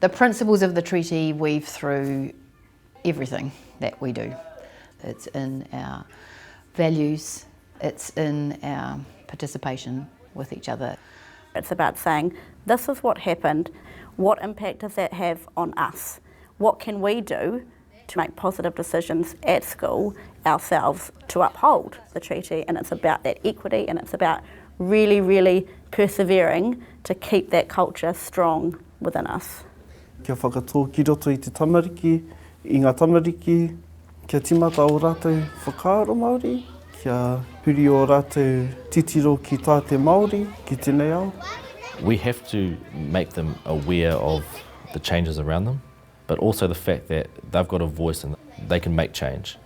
The principles of the treaty weave through everything that we do. It's in our values, it's in our participation with each other. It's about saying, this is what happened, what impact does that have on us? What can we do to make positive decisions at school ourselves to uphold the treaty? And it's about that equity, and it's about really, really persevering to keep that culture strong within us. Kia whakatō ki roto I te tamariki, I ngā tamariki, kia timata o rātou whakaaro Māori, kia huri o rātou titiro ki tāte Māori, ki tēnei ao. We have to make them aware of the changes around them, but also the fact that they've got a voice and they can make change.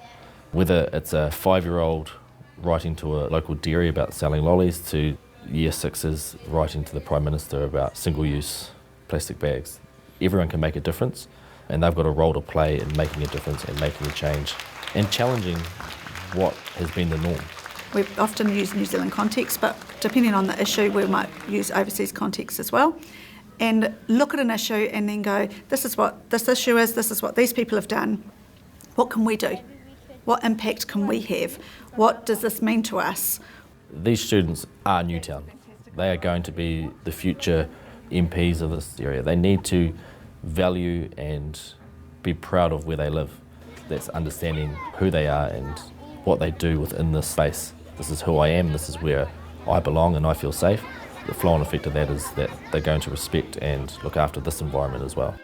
Whether it's a 5-year-old writing to a local dairy about selling lollies to Year 6s writing to the Prime Minister about single-use plastic bags. Everyone can make a difference, and they've got a role to play in making a difference and making a change and challenging what has been the norm. We often use New Zealand context, but depending on the issue, we might use overseas context as well. And look at an issue and then go, this is what this issue is, this is what these people have done. What can we do? What impact can we have? What does this mean to us? These students are Newtown. They are going to be the future MPs of this area. They need to value and be proud of where they live. That's understanding who they are and what they do within this space. This is who I am, this is where I belong and I feel safe. The flow-on effect of that is that they're going to respect and look after this environment as well.